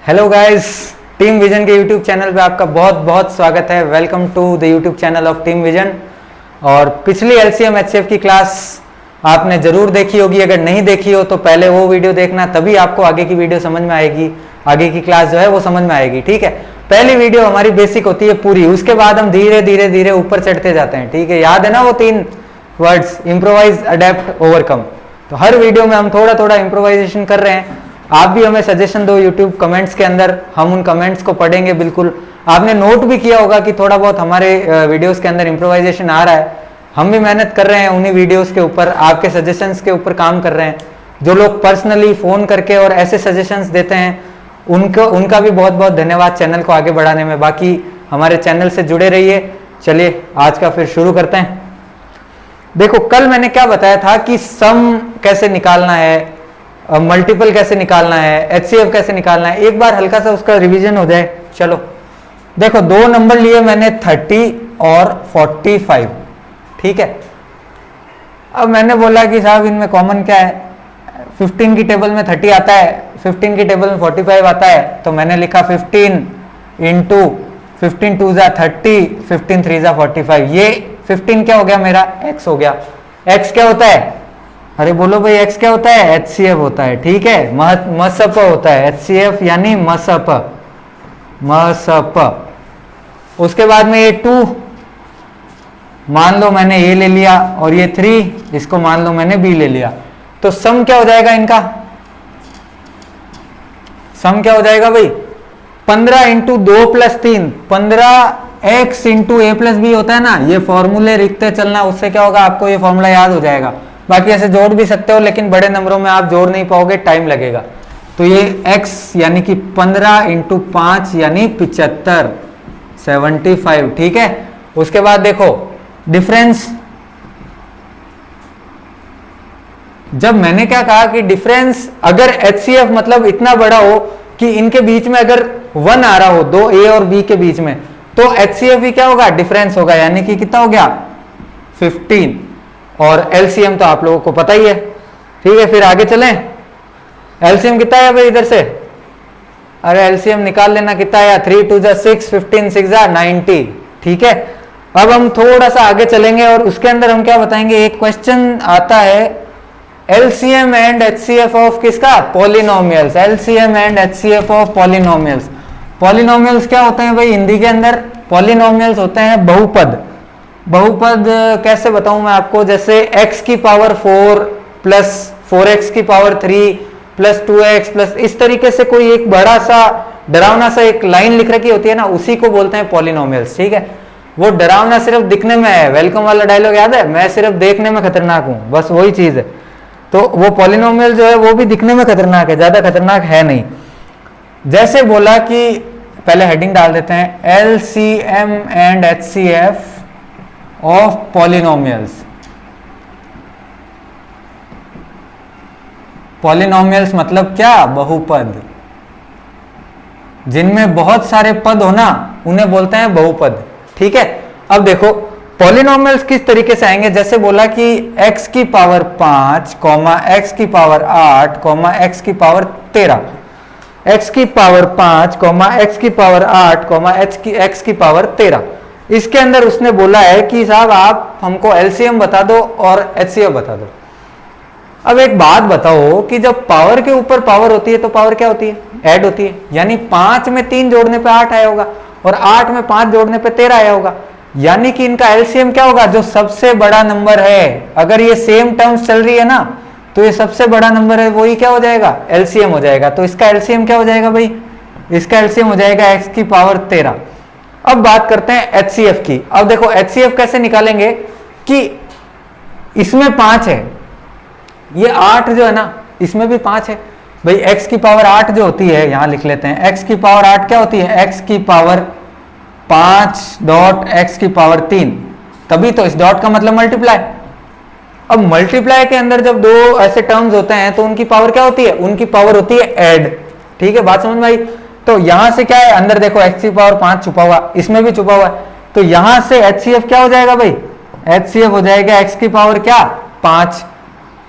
Hello guys, team vision के YouTube channel पे आपका बहुत बहुत स्वागत है। Welcome to the YouTube channel of team vision. और पिछली एलसीएम एचसीएफ की क्लास आपने जरूर देखी होगी। अगर नहीं देखी हो तो पहले वो वीडियो देखना, तभी आपको आगे की वीडियो समझ में आएगी, आगे की क्लास जो है वो समझ में आएगी। ठीक है, पहली वीडियो हमारी बेसिक होती है पूरी, उसके बाद हम धीरे धीरे धीरे ऊपर चढ़ते जाते हैं। ठीक है, याद है ना वो 3 वर्ड्स, इम्प्रोवाइज, अडेप्ट, ओवरकम। तो हर वीडियो में हम थोड़ा थोड़ा इम्प्रोवाइजेशन कर रहे हैं। आप भी हमें सजेशन दो यूट्यूब कमेंट्स के अंदर, हम उन कमेंट्स को पढ़ेंगे। बिल्कुल आपने नोट भी किया होगा कि थोड़ा बहुत हमारे वीडियोस के अंदर इम्प्रोवाइजेशन आ रहा है। हम भी मेहनत कर रहे हैं उन्हीं वीडियोस के ऊपर, आपके सजेशंस के ऊपर काम कर रहे हैं। जो लोग पर्सनली फ़ोन करके और ऐसे सजेशंस देते हैं उनका भी बहुत बहुत धन्यवाद चैनल को आगे बढ़ाने में। बाकी हमारे चैनल से जुड़े रहिए। चलिए आज का फिर शुरू करते हैं। देखो, कल मैंने क्या बताया था कि सम कैसे निकालना है, मल्टीपल कैसे निकालना है, एचसीएफ कैसे निकालना है। एक बार हल्का सा उसका रिवीजन हो जाए। चलो देखो, 2 नंबर लिए मैंने 30 और 45। ठीक है, अब मैंने बोला कि साहब इनमें कॉमन क्या है। 15 की टेबल में 30 आता है, 15 की टेबल में 45 आता है, तो मैंने लिखा 15 इंटू 15 2 जा 30, 15 3 जा 45। ये 15 क्या हो गया, मेरा x हो गया। x क्या होता है, अरे बोलो भाई, x क्या होता है, HCF होता है। ठीक है, मसप होता है, HCF यानी मसप, मसप। उसके बाद में ये 2 मान लो मैंने ए ले लिया, और ये 3 इसको मान लो मैंने बी ले लिया। तो सम क्या हो जाएगा इनका, सम क्या हो जाएगा भाई, 15 इंटू 2 प्लस 3, 15x इंटू ए प्लस बी होता है ना। ये फॉर्मूले लिखते चलना, उससे क्या होगा, आपको ये फॉर्मूला याद हो जाएगा। बाकी ऐसे जोड़ भी सकते हो, लेकिन बड़े नंबरों में आप जोड़ नहीं पाओगे, टाइम लगेगा। तो ये x यानी कि 15 इंटू 5 यानी 75, 75। ठीक है, उसके बाद देखो डिफरेंस। जब मैंने क्या कहा कि डिफरेंस अगर HCF मतलब इतना बड़ा हो कि इनके बीच में अगर 1 आ रहा हो, 2 A और B के बीच में, तो HCF भी क्या होगा, डिफरेंस होगा। यानी कि कितना हो गया, 15। और LCM तो आप लोगों को पता ही है। ठीक है, फिर आगे चलें। LCM कितना है भाई इधर से, अरे LCM निकाल लेना, कितना आया, 3 2 जा 6, 15 6 जा 90। ठीक है, अब हम थोड़ा सा आगे चलेंगे और उसके अंदर हम क्या बताएंगे। एक क्वेश्चन आता है, LCM एंड HCF ऑफ किसका, polynomials. LCM and HCF of polynomials. Polynomials क्या होते हैं भाई हिंदी के अंदर, पॉलिनोमियल्स होते हैं बहुपद। बहुपद कैसे बताऊं मैं आपको, जैसे x की पावर 4 प्लस 4x की पावर 3 प्लस 2x प्लस, इस तरीके से कोई एक बड़ा सा डरावना सा एक लाइन लिख रखी होती है ना, उसी को बोलते हैं पॉलिनोमियल्स। ठीक है, वो डरावना सिर्फ दिखने में है। वेलकम वाला डायलॉग याद है, मैं सिर्फ देखने में खतरनाक हूं, बस वही चीज है। तो वो पॉलिनोमियल जो है वो भी दिखने में खतरनाक है, ज्यादा खतरनाक है नहीं। जैसे बोला कि पहले हेडिंग डाल देते हैं, LCM and HCF of polynomials. Polynomials मतलब क्या, बहुपद। जिनमें बहुत सारे पद हो ना, उन्हें बोलते हैं बहुपद। ठीक है, अब देखो पॉलिनोमियल्स किस तरीके से आएंगे। जैसे बोला कि x की पावर 5, x की पावर 8, x की पावर 13, x की पावर 5, x की पावर 8, x की पावर 13। इसके अंदर उसने बोला है कि साहब आप हमको LCM बता दो और HCF बता दो। अब एक बात बताओ कि जब पावर के ऊपर पावर होती है तो पावर क्या होती है, ऐड होती है। यानी 5 में 3 जोड़ने पे 8 आया होगा, और 8 में 5 जोड़ने पे 13 आया होगा। यानी कि इनका LCM क्या होगा, जो सबसे बड़ा नंबर है। अगर ये सेम टर्म्स चल रही है ना, तो ये सबसे बड़ा नंबर है, वही क्या हो जाएगा, LCM हो जाएगा। तो इसका LCM क्या हो जाएगा भाई, इसका LCM हो जाएगा x की पावर 13। अब बात करते हैं HCF की। अब देखो HCF कैसे निकालेंगे कि इसमें 5 है, ये 8 जो है ना, इसमें भी 5 है भाई। x की पावर 8 जो होती है, यहां लिख लेते हैं, x की पावर 8 क्या होती है, x की पावर 5 डॉट x की पावर 3, तभी तो इस डॉट का मतलब मल्टीप्लाई। अब मल्टीप्लाई के अंदर जब 2 ऐसे टर्म्स होते हैं तो उनकी पावर क्या होती है, उनकी पावर होती है ऐड। ठीक है, बात समझ में आई। तो यहां से क्या है, अंदर देखो x की पावर 5 छुपा हुआ, इसमें भी छुपा हुआ है। तो यहां से HCF क्या हो जाएगा भाई, HCF हो जाएगा x की पावर क्या, 5।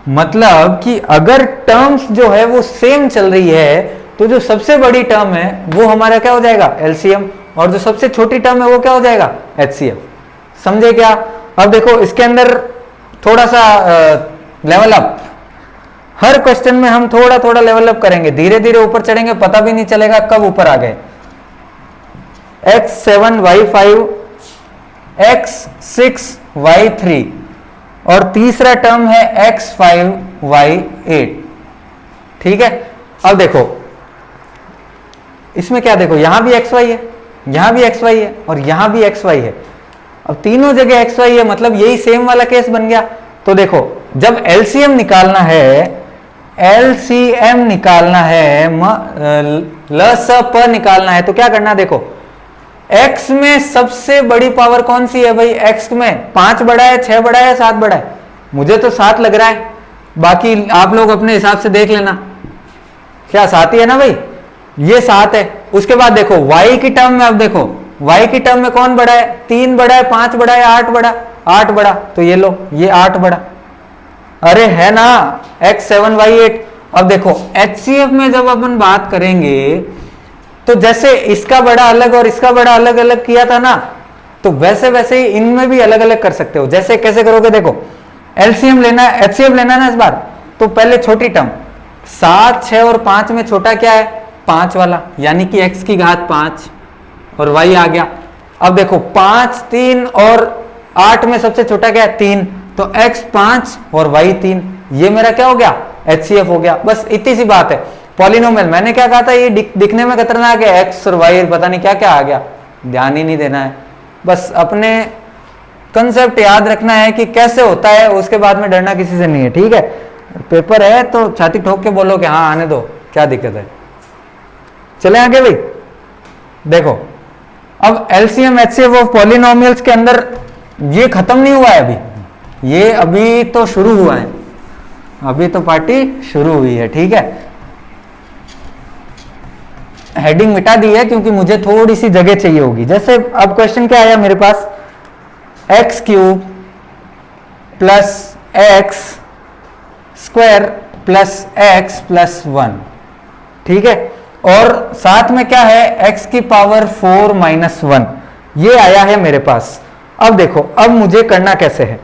मतलब कि अगर टर्म्स जो है वो सेम चल रही है तो तो जो सबसे बड़ी टर्म है वो हमारा क्या हो जाएगा, एलसीएम, और जो सबसे छोटी टर्म है वो क्या हो जाएगा, एचसीएफ। समझे क्या? अब देखो इसके अंदर थोड़ा सा लेवल अप, हर क्वेश्चन में हम थोड़ा थोड़ा लेवल अप करेंगे, धीरे धीरे ऊपर चढ़ेंगे, पता भी नहीं चलेगा कब ऊपर आ गए। x7 y5 x6 y3 और तीसरा टर्म है x5 y8। ठीक है, अब देखो इसमें क्या, देखो यहां भी xy है, यहां भी xy है और यहां भी xy है। अब तीनों जगह xy है, मतलब यही सेम वाला केस बन गया। तो देखो जब एलसीएम निकालना है, एलसीएम निकालना है, निकालना है, तो क्या करना है, देखो x में सबसे बड़ी पावर कौन सी है भाई, x में 5 बड़ा है, 6 बड़ा है, 7 बड़ा है? मुझे तो 7 लग रहा है, बाकी आप लोग अपने हिसाब से देख लेना। क्या 7 ही है ना भाई, ये 7 है। उसके बाद देखो y की टर्म में, अब देखो y की टर्म में कौन बड़ा है, 3 बड़ा है, 5 बड़ा है, 8 बड़ा, 8 बड़ा, तो ये लो ये 8 बड़ा, अरे है ना, x7 y8। अब देखो HCF में जब अपन बात करेंगे तो जैसे इसका बड़ा अलग और इसका बड़ा अलग अलग किया था ना, तो वैसे वैसे ही इनमें भी अलग अलग कर सकते हो। जैसे कैसे करोगे, देखो एलसीएम लेना है, HCF लेना है ना इस बार, तो पहले छोटी टर्म 7, 6 और 5 में छोटा क्या है, 5 वाला, यानी कि x की घात 5 और y आ गया। अब देखो 5, 3 और 8 में सबसे छोटा क्या है, 3, तो x 5 और y 3, ये मेरा क्या हो गया, HCF हो गया। बस इतनी सी बात है। पॉलिनोमियल मैंने क्या कहा था, ये दिखने में खतरनाक है, x और y पता नहीं क्या क्या आ गया, ध्यान ही नहीं देना है, बस अपने कंसेप्ट याद रखना है कि कैसे होता है, उसके बाद में डरना किसी से नहीं है। ठीक है, पेपर है तो छाती ठोक के बोलो कि हाँ आने दो, क्या दिक्कत है। चले आगे भाई, देखो अब एलसीएम एचसीएफ ऑफ पॉलिनोमियल्स के अंदर ये खत्म नहीं हुआ है अभी, ये अभी तो शुरू हुआ है, अभी तो पार्टी शुरू हुई है। ठीक है, हेडिंग मिटा दी है क्योंकि मुझे थोड़ी सी जगह चाहिए होगी। जैसे अब क्वेश्चन क्या आया मेरे पास, x cube plus x square plus x plus 1, ठीक है, और साथ में क्या है, x की पावर 4 माइनस 1, ये आया है मेरे पास। अब देखो अब मुझे करना कैसे है,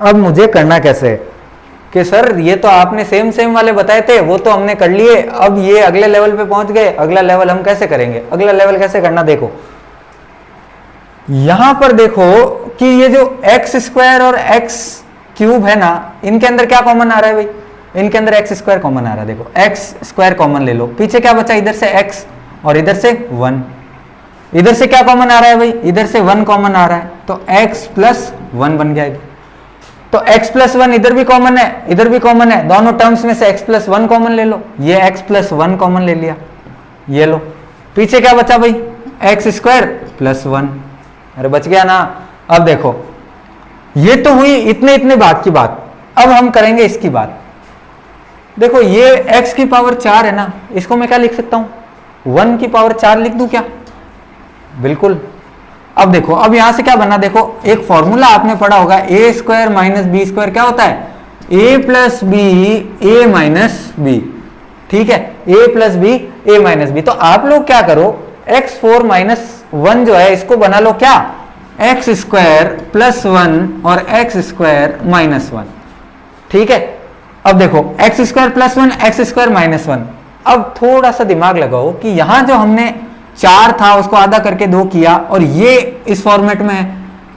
अब मुझे करना कैसे है कि सर ये तो आपने सेम वाले बताए थे, वो तो हमने कर लिए, अब ये अगले लेवल पे पहुंच गए, अगला लेवल हम कैसे करेंगे, अगला लेवल कैसे करना। देखो यहां पर देखो कि ये जो एक्स स्क्वायर और एक्स क्यूब है ना, इनके अंदर क्या कॉमन आ रहा है भाई, इनके अंदर एक्स स्क्वायर कॉमन आ रहा है। देखो एक्स स्क्वायर कॉमन ले लो, पीछे क्या बचा, इधर से एक्स और इधर से 1, इधर से क्या कॉमन आ रहा है भाई, इधर से 1 कॉमन आ रहा है, तो x प्लस 1 बन गया इधर। तो x प्लस 1 इधर भी कॉमन है, इधर भी कॉमन है, दोनों टर्म्स में से x प्लस 1 कॉमन ले लो, ये x प्लस 1 कॉमन ले लिया, ये लो, पीछे क्या बचा भाई, एक्स स्क्वायर प्लस 1, अरे बच गया ना। अब देखो ये तो हुई इतने भाग की बात, अब हम करेंगे इसकी बात। देखो ये x की पावर 4 है ना, इसको मैं क्या लिख सकता हूं, 1 की पावर 4 लिख दूं क्या, बिल्कुल। अब देखो अब यहां से क्या बना, देखो एक फॉर्मूला आपने पढ़ा होगा, ए स्क्वायर माइनस बी स्क्वायर क्या होता है, ए प्लस बी ए माइनस बी, ठीक है, ए प्लस बी ए माइनस बी। तो आप लोग क्या करो, x4 माइनस 1 जो है इसको बना लो क्या, एक्स स्क्वायर प्लस 1 और एक्स स्क्वायर माइनस 1, ठीक है। अब देखो x square plus 1 x square minus 1, अब थोड़ा सा दिमाग लगाओ कि यहां जो हमने 4 था उसको आधा करके 2 किया और ये इस फॉर्मेट में है,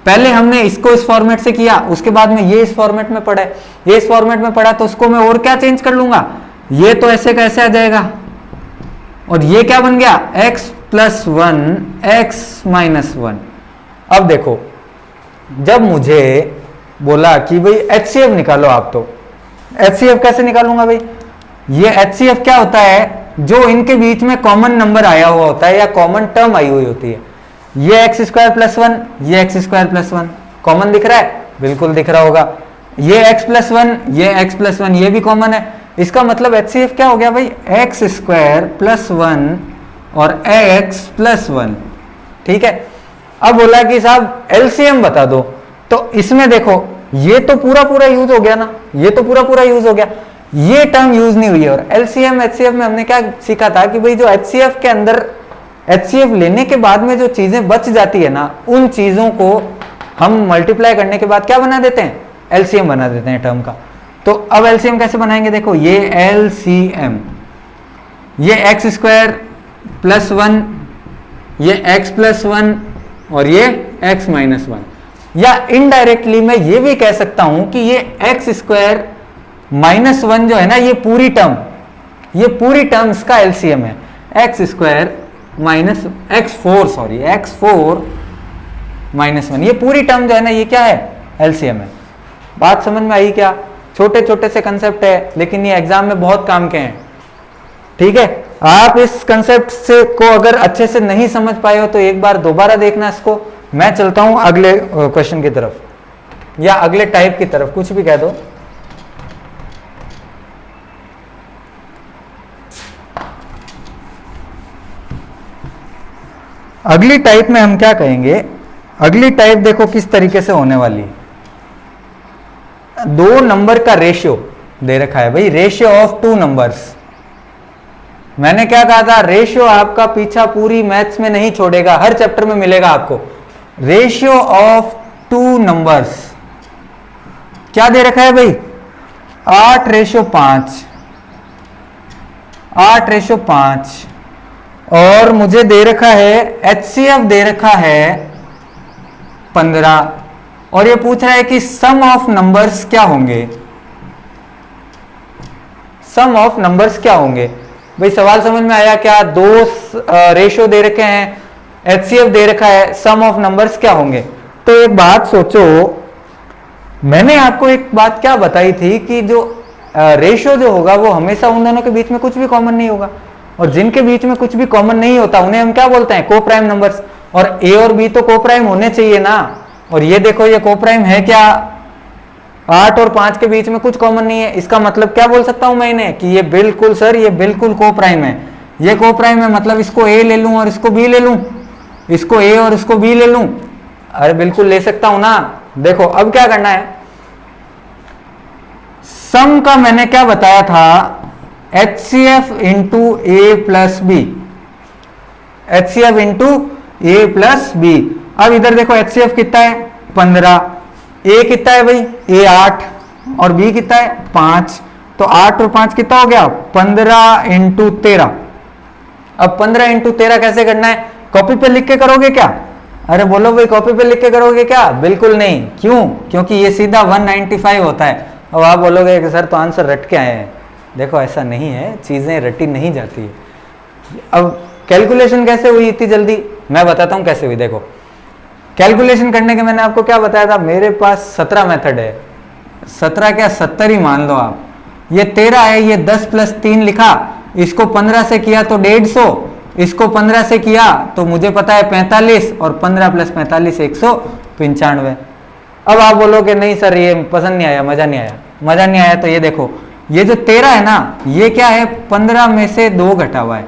पहले हमने इसको इस फॉर्मेट से किया, उसके बाद में ये इस फॉर्मेट में पड़ा है, ये इस फॉर्मेट में पड़ा तो उसको मैं और क्या चेंज कर लूंगा, ये तो ऐसे कैसे आ जाएगा, और ये क्या बन गया, x प्लस 1 एक्स माइनस 1। अब देखो जब मुझे बोला कि भाई HCF निकालो, आप तो HCF कैसे निकालूंगा भाई, ये HCF क्या होता है, जो इनके बीच में कॉमन नंबर आया हुआ होता है या कॉमन टर्म आई हुई होती है। ये एक्स स्क्वायर प्लस 1, ये एक्स स्क्वायर प्लस 1 कॉमन दिख रहा है, बिल्कुल दिख रहा होगा, ये x प्लस 1 ये x प्लस 1 ये भी कॉमन है। इसका मतलब HCF क्या हो गया भाई, एक्स स्क्वायर प्लस 1 और x प्लस 1, ठीक है। अब बोला कि साहब LCM बता दो, तो इसमें देखो ये तो पूरा यूज हो गया ना, ये तो पूरा यूज हो गया, ये टर्म यूज नहीं हुई है। और एलसीएम एचसीएफ में हमने क्या सीखा था कि भाई जो एचसीएफ के अंदर एचसीएफ लेने के बाद में जो चीजें बच जाती है ना, उन चीजों को हम मल्टीप्लाई करने के बाद क्या बना देते हैं, एलसीएम बना देते हैं टर्म का। तो अब एलसीएम कैसे बनाएंगे, देखो ये एलसीएम, ये एक्स स्क्वायर प्लस 1, ये एक्स प्लस 1 और ये एक्स माइनस 1, या इनडायरेक्टली मैं ये भी कह सकता हूं कि ये एक्स स्क्वायर माइनस 1 जो है ना, ये पूरी टर्म, ये पूरी टर्म इसका एलसीएम है। X square minus x 4 minus 1, ये पूरी टर्म जो है ना, ये क्या है, एलसीएम है। बात समझ में आई क्या? छोटे छोटे से कंसेप्ट है, लेकिन ये एग्जाम में बहुत काम के हैं। ठीक है, आप इस कंसेप्ट से को अगर अच्छे से नहीं समझ पाए हो तो एक बार दोबारा देखना इसको। मैं चलता हूं अगले क्वेश्चन की तरफ या अगले टाइप की तरफ, कुछ भी कह दो। अगली टाइप में हम क्या कहेंगे, अगली टाइप देखो किस तरीके से होने वाली। दो नंबर का रेशियो दे रखा है भाई, रेशियो ऑफ टू नंबर्स। मैंने क्या कहा था, रेशियो आपका पीछा पूरी मैथ्स में नहीं छोड़ेगा, हर चैप्टर में मिलेगा आपको। रेशियो ऑफ टू नंबर्स क्या दे रखा है भाई, 8:5, 8:5, और मुझे दे रखा है एचसीएफ दे रखा है 15, और ये पूछ रहा है कि सम ऑफ नंबर्स क्या होंगे, सम ऑफ नंबर्स क्या होंगे। भाई सवाल समझ में आया क्या? दो रेशियो दे रखे हैं, एचसीएफ दे रखा है, सम ऑफ नंबर्स क्या होंगे। तो एक बात सोचो, मैंने आपको एक बात क्या बताई थी कि जो रेशियो जो होगा वो हमेशा उन दोनों के बीच में कुछ भी कॉमन नहीं होगा, और जिनके बीच में कुछ भी कॉमन नहीं होता उन्हें हम क्या बोलते हैं, को प्राइम नंबर्स। और ए और बी तो को प्राइम होने चाहिए ना, और ये देखो ये को प्राइम है क्या, 8 और 5 के बीच में कुछ कॉमन नहीं है। इसका मतलब क्या बोल सकता हूं मैं इन्हें कि ये बिल्कुल सर, ये बिल्कुल को प्राइम है, ये को प्राइम है, मतलब इसको ए ले लूं और इसको बी ले लूं, इसको ए और इसको बी ले लूं। अरे बिल्कुल ले सकता हूं ना। देखो अब क्या करना है, सम का मैंने क्या बताया था, एचसीएफ इंटू ए प्लस बी, एचसीएफ इंटू ए प्लस बी। अब इधर देखो एचसीएफ कितना है 15, ए कितना है भाई, ए 8 और बी कितना है 5, तो 8 और 5 कितना हो गया 15 इंटू 13। अब 15 इंटू 13 कैसे करना है, कॉपी पे लिख के करोगे क्या? अरे बोलो भाई कॉपी पे लिख के करोगे क्या? बिल्कुल नहीं। क्यों? क्योंकि ये सीधा 195 होता है। अब आप बोलोगे कि सर तो आंसर रट के आए हैं। देखो ऐसा नहीं है, चीजें रटी नहीं जाती है। अब कैलकुलेशन कैसे हुई इतनी जल्दी, मैं बताता हूं कैसे हुई। देखो कैलकुलेशन करने के मैंने आपको क्या बताया था, मेरे पास 17 मेथड है, 17 क्या 70 ही मान लो आप। ये 13 है, ये 10 प्लस 3 लिखा, इसको 15 से किया तो 150, इसको 15 से किया तो मुझे पता है 45, और 15 प्लस 45 195। अब आप बोलोगे नहीं सर ये पसंद नहीं आया, मजा नहीं आया। मजा नहीं आया तो ये देखो, ये जो 13 है ना, ये क्या है 15 में से 2 घटा हुआ है,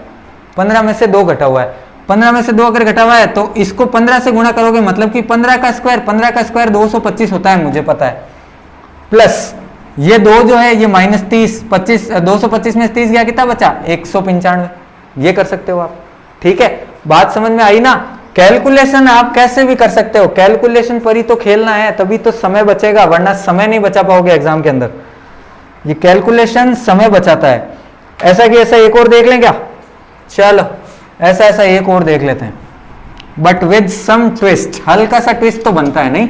15 में से 2 घटा हुआ है। 15 में से 2 अगर घटा हुआ है तो इसको 15 से गुणा करोगे, मतलब कि 15 का स्क्वायर 225 होता है, मुझे पता है। प्लस ये 2 जो है ये माइनस 30, 25, 225 में 30 गया, कितना बचा 195। ये कर सकते हो आप। ठीक है, बात समझ में आई ना। कैलकुलेशन आप कैसे भी कर सकते हो, कैलकुलेशन पर ही तो खेलना है, तभी तो समय बचेगा, वरना समय नहीं बचा पाओगे एग्जाम के अंदर। ये कैलकुलेशन समय बचाता है। ऐसा कि ऐसा एक और देख लें क्या? चलो ऐसा ऐसा एक और देख लेते हैं, बट विद सम ट्विस्ट। हल्का सा ट्विस्ट तो बनता है, नहीं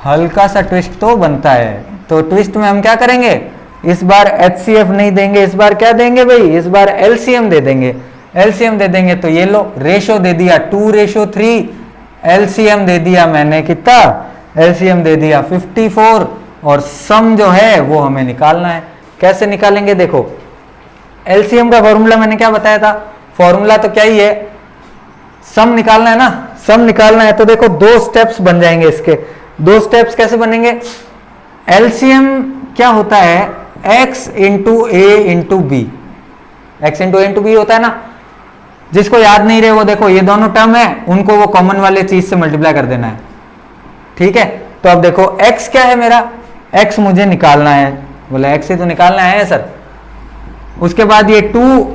हल्का सा ट्विस्ट तो बनता है। तो ट्विस्ट में हम क्या करेंगे, इस बार एचसीएफ नहीं देंगे, इस बार क्या देंगे भाई, इस बार एलसीएम दे देंगे। एलसीएम दे देंगे तो ये लो रेशो दे दिया 2:3, एलसीएम दे दिया मैंने कितना, एलसीएम दे दिया 54, और सम जो है वो हमें निकालना है। कैसे निकालेंगे, देखो एलसीएम का फॉर्मूला मैंने क्या बताया था, फॉर्मूला तो क्या ही है, सम निकालना है ना, सम निकालना है। तो देखो 2 स्टेप्स बन जाएंगे इसके। 2 स्टेप्स कैसे बनेंगे, एलसीएम क्या होता है, x इंटू ए इंटू बी, एक्स इंटू ए इंटू बी होता है ना। जिसको याद नहीं रहे वो देखो ये दोनों टर्म है, उनको वो कॉमन वाले चीज से मल्टीप्लाई कर देना है। ठीक है, तो अब देखो x क्या है मेरा, x मुझे निकालना है। बोला x ही तो निकालना है सर। उसके बाद ये 2,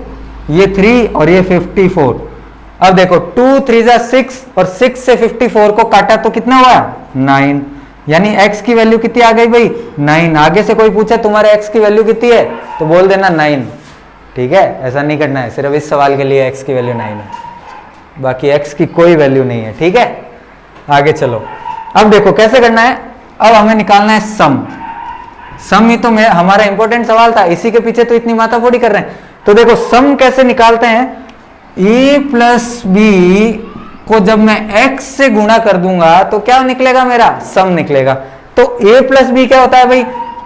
ये 3 और ये 54। अब देखो 2 3 जा 6 और 6 से 54 को काटा तो कितना हुआ 9, यानी x की वैल्यू कितनी आ गई भाई 9। आगे से कोई पूछे तुम्हारे x की वैल्यू कितनी है तो बोल देना 9, ठीक है। ऐसा नहीं करना है, सिर्फ इस सवाल के लिए x की वैल्यू 9 है, बाकी x की कोई वैल्यू नहीं है, ठीक है। आगे चलो, अब देखो कैसे करना है। अब हमें निकालना है सम ही तो हमारा इंपॉर्टेंट सवाल था, इसी के पीछे तो इतनी माथाफोड़ी कर रहे हैं। तो देखो सम कैसे निकालते हैं, a प्लस बी को जब मैं x से गुणा कर दूंगा तो क्या निकलेगा, मेरा सम निकलेगा। तो a प्लस बी क्या होता है भाई,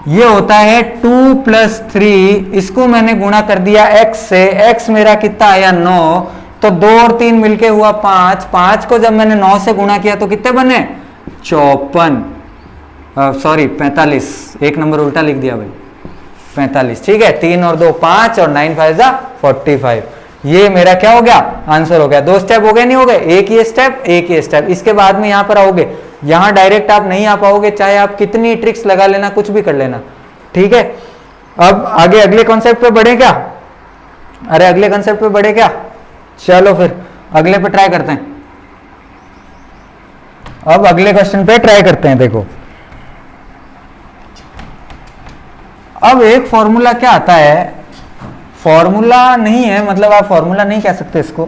ये होता है 2 प्लस 3, इसको मैंने गुणा कर दिया x से, x मेरा कितना आया 9, तो 2 और 3 मिलके हुआ 5, 5 को जब मैंने 9 से गुणा किया तो कितने बने 54, सॉरी 45, एक नंबर उल्टा लिख दिया भाई 45, ठीक है। 3 और 2 5 और 9 5 जा 45, ये मेरा क्या हो गया आंसर हो गया। 2 स्टेप हो गए, नहीं हो गए, एक ही स्टेप एक ही स्टेप। इसके बाद में यहां पर आओगे, यहां डायरेक्ट आप नहीं आ पाओगे, चाहे आप कितनी ट्रिक्स लगा लेना, कुछ भी कर लेना, ठीक है। अब आगे अगले कॉन्सेप्ट पे बढ़े क्या, अरे अगले कॉन्सेप्ट पे बढ़े क्या, चलो फिर अगले पे ट्राई करते हैं। अब अगले क्वेश्चन पे ट्राई करते हैं। देखो अब एक फॉर्मूला क्या आता है, फॉर्मूला नहीं है, मतलब आप फॉर्मूला नहीं कह सकते इसको,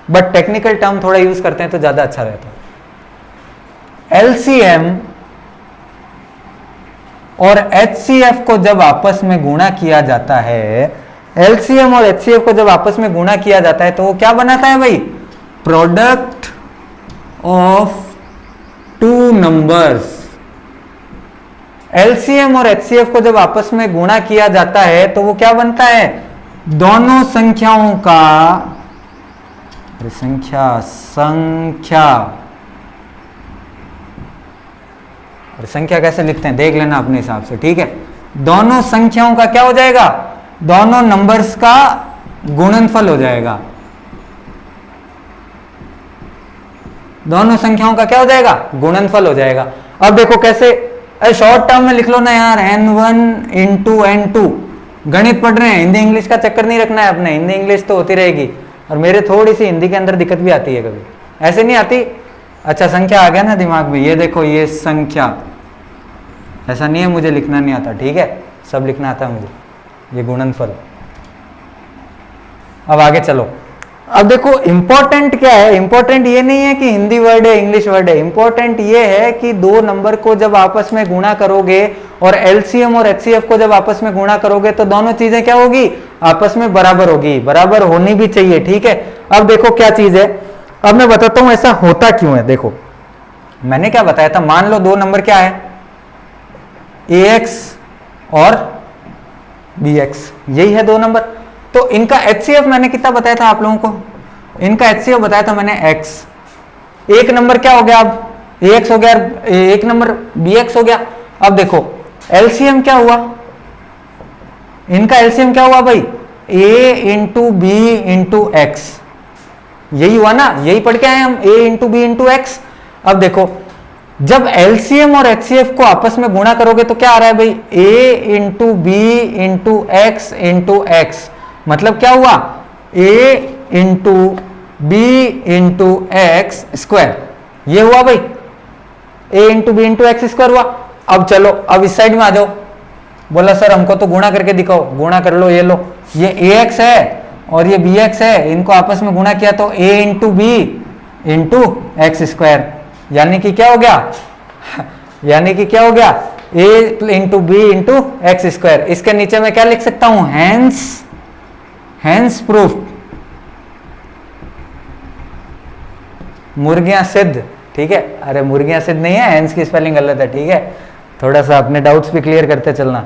बट टेक्निकल टर्म थोड़ा यूज करते हैं तो ज्यादा अच्छा रहता है। एलसीएम और एचसीएफ को जब आपस में गुणा किया जाता है, एलसीएम और एचसीएफ को जब आपस में गुणा किया जाता है तो वो क्या बनाता है भाई, प्रोडक्ट ऑफ 2 नंबर्स। एलसीएम और एचसीएफ को जब आपस में गुणा किया जाता है तो वो क्या बनता है, दोनों संख्याओं का संख्या कैसे लिखते हैं देख लेना अपने हिसाब से, ठीक है। दोनों संख्याओं का क्या हो जाएगा, दोनों नंबर्स का गुणनफल हो जाएगा। दोनों संख्याओं का क्या हो जाएगा, गुणनफल हो जाएगा। अब देखो कैसे, शॉर्ट टर्म में लिख लो ना यार, n1 इंटू n2। गणित पढ़ रहे हैं, हिंदी इंग्लिश का चक्कर नहीं रखना है अपने, हिंदी इंग्लिश तो होती रहेगी। और मेरे थोड़ी सी हिंदी के अंदर दिक्कत भी आती है कभी, ऐसे नहीं आती। अच्छा संख्या आ गया ना दिमाग में, ये देखो ये संख्या, ऐसा नहीं है मुझे लिखना नहीं आता, ठीक है, सब लिखना आता है मुझे, ये गुणनफल। अब आगे चलो, अब देखो इंपॉर्टेंट क्या है, इंपॉर्टेंट ये नहीं है कि हिंदी वर्ड है इंग्लिश वर्ड है, इंपॉर्टेंट ये है कि 2 नंबर को जब आपस में गुणा करोगे और एलसीएम और एचसीएफ को जब आपस में गुणा करोगे तो दोनों चीजें क्या होगी, आपस में बराबर होगी, बराबर होनी भी चाहिए, ठीक है। अब देखो क्या चीज है, अब मैं बताता हूं ऐसा होता क्यों है। देखो मैंने क्या बताया था, मान लो 2 नंबर क्या है, AX और BX, यही है 2 नंबर। तो इनका HCF मैंने कितना बताया था आप लोगों को, इनका HCF बताया था मैंने X। एक नंबर क्या हो गया, अब AX हो गया, एक नंबर BX हो गया। अब देखो LCM क्या हुआ, इनका LCM क्या हुआ भाई, A into B into X, यही हुआ ना, यही पढ़ के आए हम, A into B into X। अब देखो जब LCM और HCF को आपस में गुणा करोगे तो क्या आ रहा है भाई, A into B into X into X, मतलब क्या हुआ, A into B into x square, ये हुआ भाई, A into B into x square हुआ। अब चलो अब इस साइड में आ जाओ, बोला सर हमको तो गुणा करके दिखाओ, गुणा कर लो, ये लो, ये AX है और ये BX है, इनको आपस में गुणा किया तो A into B into x square, यानी कि क्या हो गया यानी कि क्या हो गया, A into B into x square. इसके नीचे मैं क्या लिख सकता हूं, हैंस प्रूफ, मुर्गियां सिद्ध, ठीक है। अरे मुर्गियां सिद्ध नहीं है, हैंस की स्पेलिंग गलत है, ठीक है। थोड़ा सा अपने डाउट्स भी क्लियर करते चलना,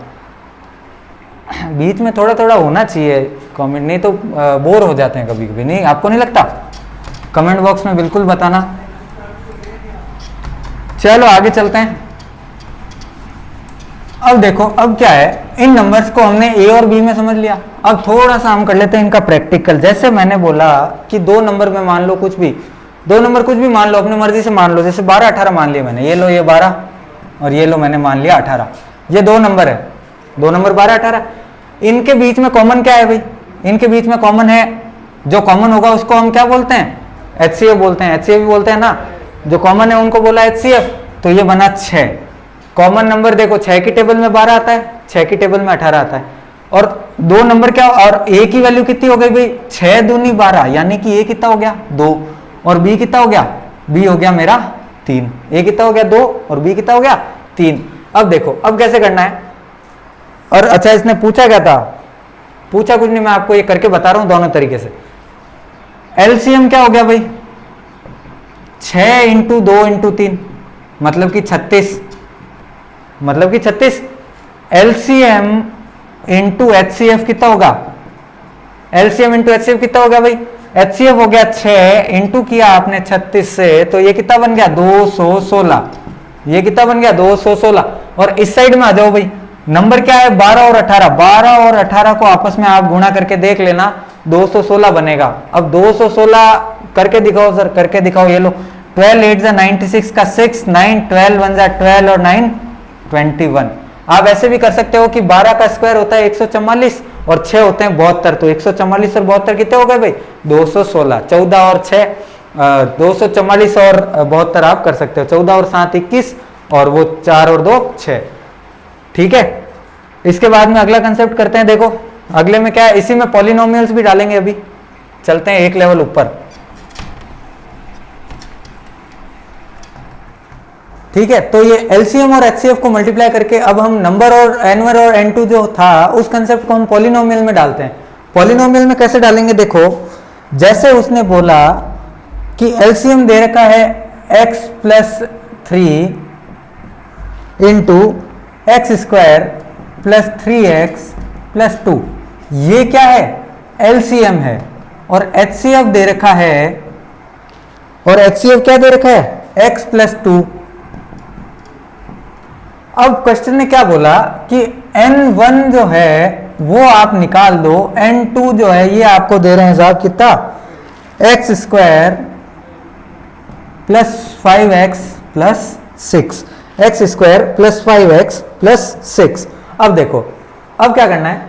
बीच में थोड़ा थोड़ा होना चाहिए कमेंट, नहीं तो बोर हो जाते हैं कभी कभी, नहीं आपको नहीं लगता, कमेंट बॉक्स में बिल्कुल बताना। चलो आगे चलते हैं। अब देखो अब क्या है, इन नंबर्स को हमने A और B में समझ लिया, अब थोड़ा सा हम कर लेते हैं इनका प्रैक्टिकल। जैसे मैंने बोला कि 2 नंबर में मान लो कुछ भी, 2 नंबर कुछ भी मान लो, अपनी मर्जी से मान लो, जैसे 12 18 मान लिया मैंने, ये लो ये 12 और ये लो मैंने मान लिया 18। ये दो नंबर है, दो नंबर 12 18। इनके बीच में कॉमन क्या है भाई? इनके बीच में कॉमन है, जो कॉमन होगा उसको हम क्या बोलते हैं? HCF बोलते हैं। HCF बोलते हैं ना, जो कॉमन है उनको बोला HCF। तो ये बना 6। कॉमन नंबर देखो 6 की टेबल में 12 आता है, 6 की टेबल में 18 आता है। और दो नंबर क्या, और A की वैल्यू कितनी हो गई भाई? 6 दूनी 12, यानी कि A कितना हो गया? 2। और B कितना हो गया? B हो गया मेरा 3। A कितना हो गया? 2 और B कितना हो गया? 3। अब देखो अब कैसे करना है। और अच्छा इसने पूछा क्या था? पूछा कुछ नहीं, मैं आपको ये करके बता रहा हूं दोनों तरीके से। LCM क्या हो गया भाई? 6 इंटू 2 इंटू 3 मतलब कि 36, मतलब कि 36। LCM इंटू HCF कितना होगा? LCM इंटू HCF कितना हो गया भाई? HCF हो गया 6 इंटू किया आपने 36 से, तो ये कितना बन गया? 216। ये कितना बन गया? 216। और इस साइड में आ जाओ भाई, नंबर क्या है? 12 और 18। 12 और 18 को आपस में आप गुणा करके देख लेना, 216 बनेगा। अब 216 करके दिखाओ सर, करके दिखाओ। ये लो 12 8 96 का 6, 9 12 1 12 और 9 21। आप ऐसे भी कर सकते हो कि 12 का स्क्वायर होता है 144 और 6 होते हैं 72। तो 144 और 72 कितने हो गए भाई? 216। 14 और 6 244 और 72 आप कर सकते हो। 14 और 7 21 और वो 4 और 2 6। ठीक है, इसके बाद में अगला कंसेप्ट करते हैं। देखो अगले में क्या है, इसी में पॉलिनोमियल्स भी डालेंगे। अभी चलते हैं एक लेवल ऊपर। ठीक है, तो ये LCM और HCF को मल्टीप्लाई करके अब हम नंबर और N1 और N2 जो था उस कंसेप्ट को हम पॉलिनोमियल में डालते हैं। पॉलिनोमियल में कैसे डालेंगे? देखो जैसे उसने बोला कि LCM दे रखा है x plus 3 into x square plus 3x plus 2, ये क्या है? LCM है। और HCF दे रखा है, और HCF क्या दे रखा है? x plus 2। अब क्वेश्चन ने क्या बोला कि N1 जो है वो आप निकाल दो, N2 जो है ये आपको दे रहे हैं साहब कितना? X square plus 5x plus 6, x square plus 5x plus 6। अब देखो अब क्या करना है,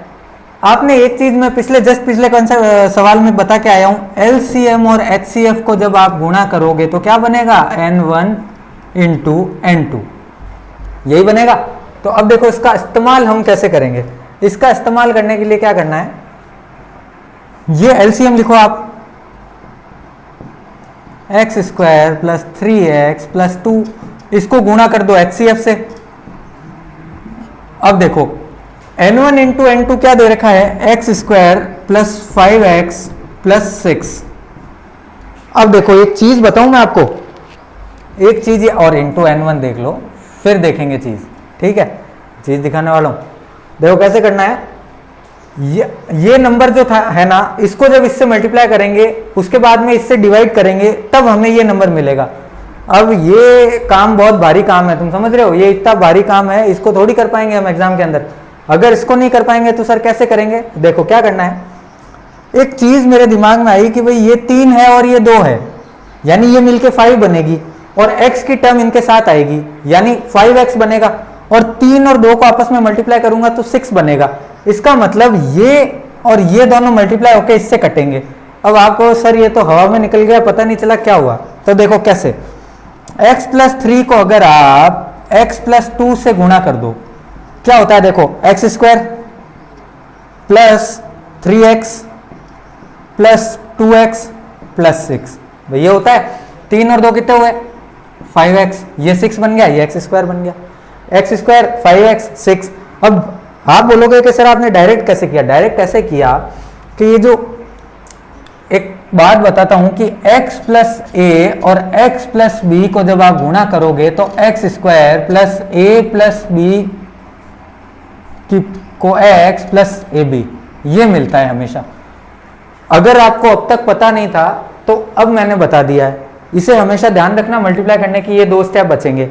आपने एक चीज में पिछले कौन सा सवाल में बता के आया हूं, LCM और HCF को जब आप गुणा करोगे तो क्या बनेगा? N1 इंटू N2, यही बनेगा। तो अब देखो इसका इस्तेमाल हम कैसे करेंगे। इसका इस्तेमाल करने के लिए क्या करना है, ये LCM लिखो आप, x square plus 3x plus 2, इसको गुणा कर दो HCF से। अब देखो N1 इंटू N2 क्या दे रखा है? X square plus 5x plus 6। अब देखो एक चीज बताऊं मैं आपको, एक चीज और इंटू N1 देख लो फिर देखेंगे चीज। ठीक है, चीज दिखाने वाला हूं। देखो कैसे करना है, ये नंबर जो था है ना, इसको जब इससे मल्टीप्लाई करेंगे उसके बाद में इससे डिवाइड करेंगे तब हमें ये नंबर मिलेगा। अब ये काम बहुत भारी काम है, तुम समझ रहे हो, ये इतना भारी काम है, इसको थोड़ी कर पाएंगे हम एग्जाम के अंदर। अगर इसको नहीं कर पाएंगे तो सर कैसे करेंगे? देखो क्या करना है, एक चीज मेरे दिमाग में आई कि भाई ये 3 है और ये 2 है, यानी ये मिलके 5 बनेगी और x की टर्म इनके साथ आएगी यानी 5x बनेगा, और 3 और 2 को आपस में मल्टीप्लाई करूंगा तो 6 बनेगा। इसका मतलब ये और ये दोनों मल्टीप्लाई होकर इससे कटेंगे। अब आपको सर ये तो हवा में निकल गया, पता नहीं चला क्या हुआ। तो देखो कैसे, x प्लस 3 को अगर आप x प्लस 2 से गुणा कर दो क्या होता है? देखो x square plus 3x plus 2x plus 6, ये होता है। 3 और 2 कितने हुए? 5x, ये 6 बन गया, ये एक्स स्क्वायर बन गया, एक्स स्क्वायर 5x 6। अब आप बोलोगे कि सर आपने डायरेक्ट कैसे किया? डायरेक्ट ऐसे किया कि ये जो एक बात बताता हूं कि x प्लस ए और x प्लस बी को जब आप गुणा करोगे तो एक्स स्क्वायर प्लस ए प्लस बी को x प्लस ए बी, ये मिलता है हमेशा। अगर आपको अब तक पता नहीं था तो अब मैंने बता दिया है, इसे हमेशा ध्यान रखना। मल्टीप्लाई करने की ये 2 स्टेप बचेंगे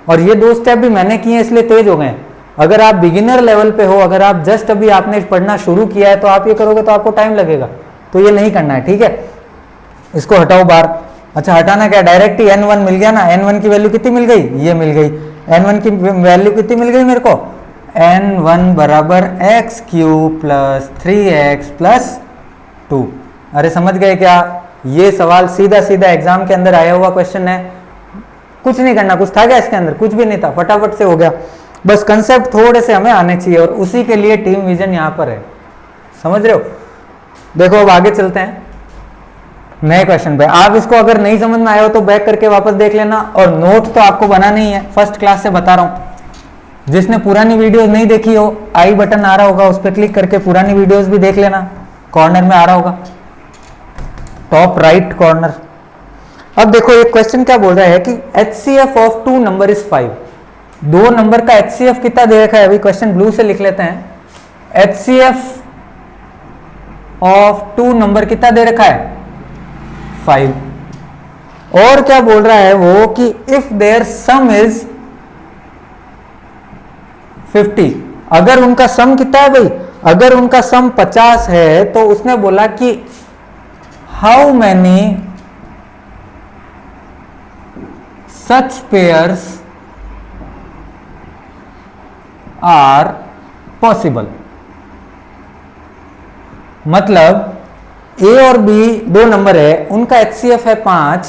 और ये 2 स्टेप भी मैंने किए इसलिए तेज हो गए। अगर आप बिगिनर लेवल पे हो, अगर आप जस्ट अभी आपने पढ़ना शुरू किया है तो आप ये करोगे तो आपको टाइम लगेगा, तो ये नहीं करना है। ठीक है, इसको हटाओ बाहर। अच्छा हटाना क्या, डायरेक्ट ही N1 मिल गया ना, N1 की वैल्यू कितनी मिल गई? ये मिल गई। n1 की वैल्यू कितनी मिल गई मेरे को, n1 बराबर x cube plus 3x plus 2। अरे समझ गए क्या, ये सवाल सीधा सीधा एग्जाम के अंदर आया हुआ क्वेश्चन है, कुछ नहीं करना, कुछ था क्या इसके अंदर, कुछ भी नहीं था, फटाफट से हो गया। बस कंसेप्ट थोड़े से हमें आने चाहिए और उसी के लिए टीम विजन यहाँ पर है, समझ रहे हो। देखो अब आगे चलते हैं नए क्वेश्चन पे। आप इसको अगर नहीं समझ में आया हो तो बैक करके वापस देख लेना, और नोट तो आपको बनाना ही है, फर्स्ट क्लास से बता रहा हूं। जिसने पुरानी वीडियोस नहीं देखी हो, आई बटन आ रहा होगा, उस पर क्लिक करके पुरानी वीडियोस भी देख लेना, कॉर्नर में आ रहा होगा, टॉप राइट कॉर्नर। अब देखो एक क्वेश्चन क्या बोल रहा है कि HCF of 2 number is 5। 2 number का HCF कितना दे रखा है, अभी क्वेश्चन ब्लू से लिख लेते हैं। HCF ऑफ 2 नंबर कितना दे रखा है, 5। और क्या बोल रहा है वो कि इफ देयर सम इज 50, अगर उनका सम कितना है भाई, अगर उनका सम 50 है तो उसने बोला कि how many such pairs are possible. मतलब ए और बी 2 नंबर है, उनका HCF है 5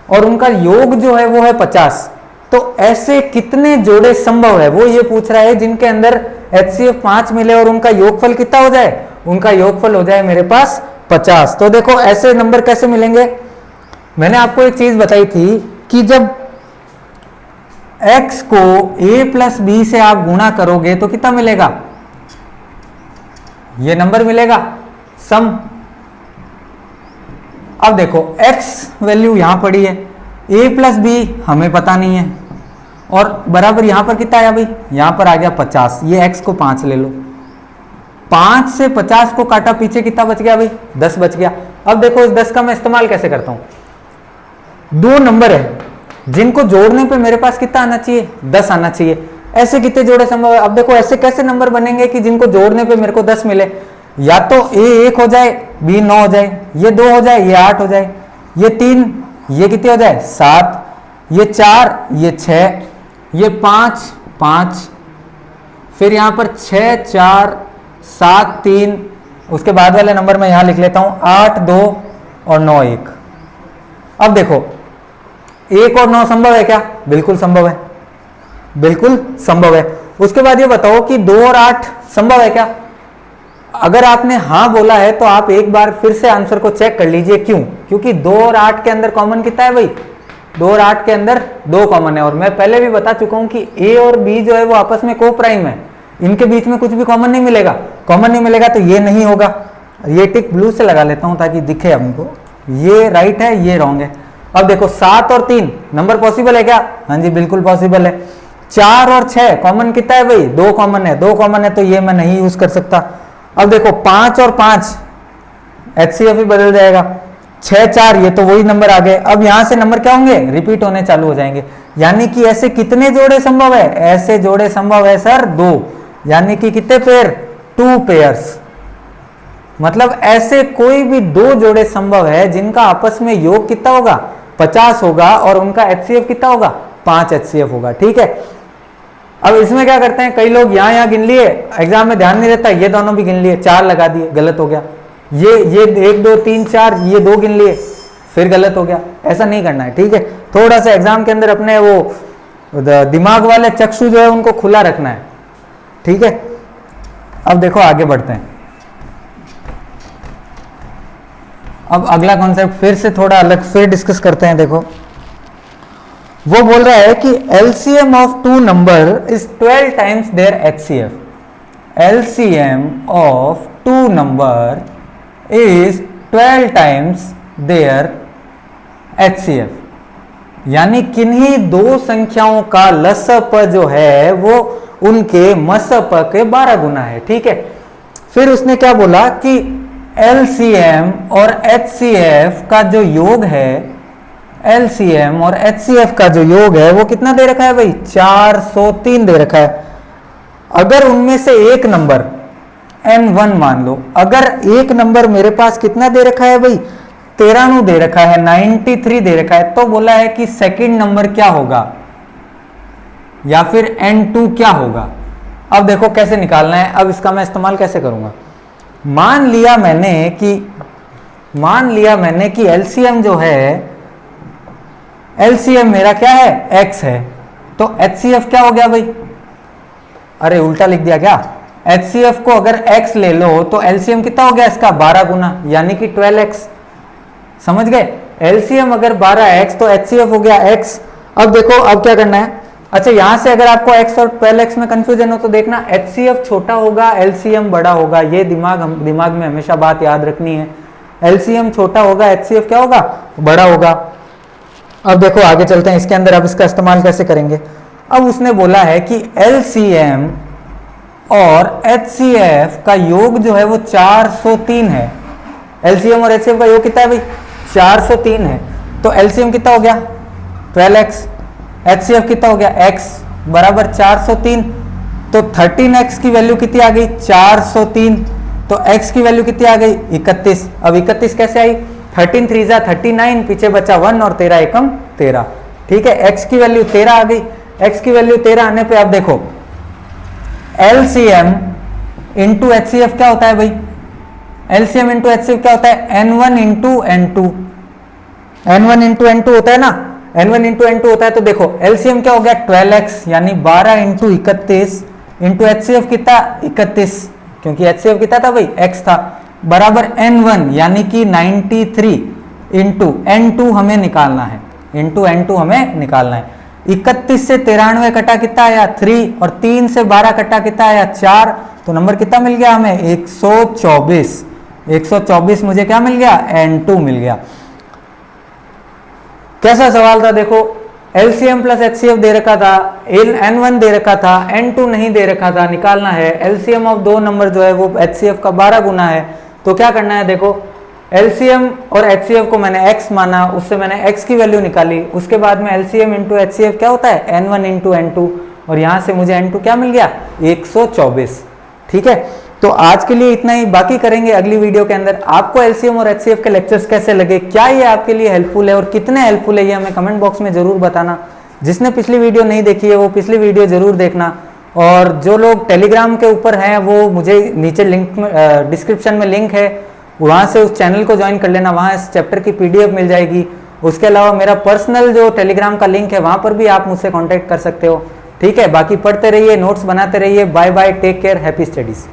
और उनका योग जो है वो है 50, तो ऐसे कितने जोड़े संभव है, वो ये पूछ रहा है जिनके अंदर HCF 5 मिले और उनका योगफल कितना हो जाए, उनका योगफल हो जाए मेरे पास 50। तो देखो ऐसे नंबर कैसे मिलेंगे, मैंने आपको एक चीज बताई थी कि जब x को a प्लस बी से आप गुणा करोगे तो कितना मिलेगा, ये नंबर मिलेगा सम। अब देखो x वैल्यू यहां पड़ी है, a प्लस बी हमें पता नहीं है, और बराबर यहां पर कितना आया भाई, यहां पर आ गया 50, ये x को 5 ले लो, 5 से 50 को काटा, पीछे कितना बच गया भाई, 10 बच गया। अब देखो इस 10 का मैं इस्तेमाल कैसे करता हूं, 2 नंबर है जिनको जोड़ने पे मेरे पास कितना आना चाहिए, 10 आना चाहिए। ऐसे कितने जोड़े संभव है, अब देखो ऐसे कैसे नंबर बनेंगे कि जिनको जोड़ने पे मेरे को 10 मिले, या तो a 1 हो जाए, b 9 हो जाए, ये 2 हो जाए, ये 8 हो जाए, ये 3, ये कितने हो जाए 7, ये 4, ये 6, ये 5 5, फिर यहां पर 6 4 7 3, उसके बाद वाले नंबर में यहां लिख लेता हूं 8 2 और 9 1। अब देखो 1 और 9 संभव है क्या, बिल्कुल संभव है, बिल्कुल संभव है। उसके बाद ये बताओ कि 2 और 8 संभव है क्या। अगर आपने हाँ बोला है तो आप एक बार फिर से आंसर को चेक कर लीजिए, क्यों, क्योंकि 2 और 8 के अंदर कॉमन कितना है भाई, 2 और 8 के अंदर 2 कॉमन है, और मैं पहले भी बता चुका हूं कि a और b जो है वो आपस में को प्राइम है, इनके बीच में कुछ भी कॉमन नहीं मिलेगा, कॉमन नहीं मिलेगा तो ये नहीं होगा। ये टिक ब्लू से लगा लेता हूं ताकि दिखे हमको, ये राइट है ये रॉन्ग है। अब देखो 7 और 3 नंबर पॉसिबल है क्या, हाँ जी बिल्कुल पॉसिबल है। 4 और 6 कॉमन कितना है भाई, 2 कॉमन है, 2 कॉमन है तो ये मैं नहीं यूज कर सकता। अब देखो 5 और 5 HCF ही बदल जाएगा, 6 4 ये तो वही नंबर आ गए। अब यहां से नंबर क्या होंगे, रिपीट होने चालू हो जाएंगे, यानी कि ऐसे कितने जोड़े संभव है, ऐसे जोड़े संभव है सर 2, यानी कि कितने पेयर, 2 पेयर्स। मतलब ऐसे कोई भी 2 जोड़े संभव है जिनका आपस में योग कितना होगा, 50 होगा, और उनका HCF कितना होगा, 5 HCF होगा, ठीक है। अब इसमें क्या करते हैं, कई लोग यहाँ गिन लिए, एग्जाम में ध्यान नहीं रहता, ये दोनों भी गिन लिए, 4 लगा दिए, गलत हो गया। ये 1 2 3 4 ये 2 गिन लिए, फिर गलत हो गया। ऐसा नहीं करना है, ठीक है। थोड़ा सा एग्जाम के अंदर अपने वो दिमाग वाले चक्षु जो है उनको खुला रखना है, ठीक है। अब देखो आगे बढ़ते हैं। अब अगला कॉन्सेप्ट फिर से थोड़ा अलग फिर डिस्कस करते हैं। देखो वो बोल रहा है कि LCM of 2 number is 12 times their HCF। LCM of 2 number is 12 times their HCF, यानी किन्हीं 2 संख्याओं का लसप जो है वो उनके मसप के 12 गुना है, ठीक है। फिर उसने क्या बोला कि LCM और HCF का जो योग है, LCM और HCF का जो योग है वो कितना दे रखा है भाई, 403 दे रखा है। अगर उनमें से एक नंबर N1 मान लो, अगर एक नंबर मेरे पास कितना दे रखा है भाई, 93 दे रखा है, 93 दे रखा है, तो बोला है कि सेकंड नंबर क्या होगा, या फिर N2 क्या होगा। अब देखो कैसे निकालना है, अब इसका मैं इस्तेमाल कैसे करूंगा। मान लिया मैंने कि एलसीएम जो है, एलसीएम मेरा क्या है, x है, तो HCF क्या हो गया भाई, अरे उल्टा लिख दिया क्या, HCF को अगर x ले लो तो एलसीएम कितना हो गया इसका, 12 गुना, यानी कि 12x। समझ गए, एलसीएम अगर 12x तो HCF हो गया x। अब देखो अब क्या करना है, अच्छा यहां से अगर आपको x और 12x में कंफ्यूजन हो तो देखना HCF छोटा होगा, एलसीएम बड़ा होगा, ये दिमाग में हमेशा बात याद रखनी है। एलसीएम छोटा होगा, HCF क्या होगा, बड़ा होगा। अब देखो आगे चलते हैं इसके अंदर, अब इसका इस्तेमाल कैसे करेंगे। अब उसने बोला है कि एलसीएम और HCF का योग जो है वो 403 है। एलसीएम और HCF का योग कितना है भाई, 403 है। तो एलसीएम कितना हो गया 12x, HCF कितना हो गया x बराबर 403। तो 13x की वैल्यू कितनी आ गई, 403। तो x की वैल्यू कितनी आ गई, 31। अब 31 कैसे आई, 13 3 जा 39, पीछे बचा 1 और 13 एकम 13। ठीक है, x की वैल्यू 13 आ गई। x की वैल्यू 13 आने पे अब देखो LCM इंटू HCF क्या होता है भाई, LCM इंटू HCF क्या होता है, N1 into N2, N1 into N2 होता है ना, N1 इंटू N2 होता है। तो देखो LCM क्या हो गया 12x, यानी 12 इंटू 31 इंटू HCF कितना 31, क्योंकि HCF कितना था भाई x था, बराबर N1 यानी कि 93 इंटू N2 हमें निकालना है, इंटू N2 हमें निकालना है। 31 से 93 कटा कितना आया 3, और 3 से 12 कटा कितना आया 4, तो नंबर कितना मिल गया हमें 124। 124 मुझे क्या मिल गया, N2 मिल गया। कैसा सवाल था देखो, LCM प्लस HCF दे रखा था, N1 दे रखा था, N2 नहीं दे रखा था, निकालना है। LCM ऑफ दो नंबर जो है वो HCF का 12 गुना है, तो क्या करना है देखो, LCM और HCF को मैंने x माना, उससे मैंने x की वैल्यू निकाली, उसके बाद में LCM इंटू HCF क्या होता है N1 इंटू N2, और यहाँ से मुझे N2 क्या मिल गया 124। ठीक है, तो आज के लिए इतना ही, बाकी करेंगे अगली वीडियो के अंदर। आपको LCM और HCF के लेक्चर्स कैसे लगे, क्या ये आपके लिए हेल्पफुल है और कितने हेल्पफुल है ये हमें कमेंट बॉक्स में जरूर बताना। जिसने पिछली वीडियो नहीं देखी है वो पिछली वीडियो जरूर देखना, और जो लोग टेलीग्राम के ऊपर हैं वो मुझे नीचे लिंक में डिस्क्रिप्शन में लिंक है, वहाँ से उस चैनल को ज्वाइन कर लेना, वहाँ इस चैप्टर की PDF मिल जाएगी। उसके अलावा मेरा पर्सनल जो टेलीग्राम का लिंक है वहाँ पर भी आप मुझसे कांटेक्ट कर सकते हो। ठीक है, बाकी पढ़ते रहिए, नोट्स बनाते रहिए। Bye bye, take care, happy studies.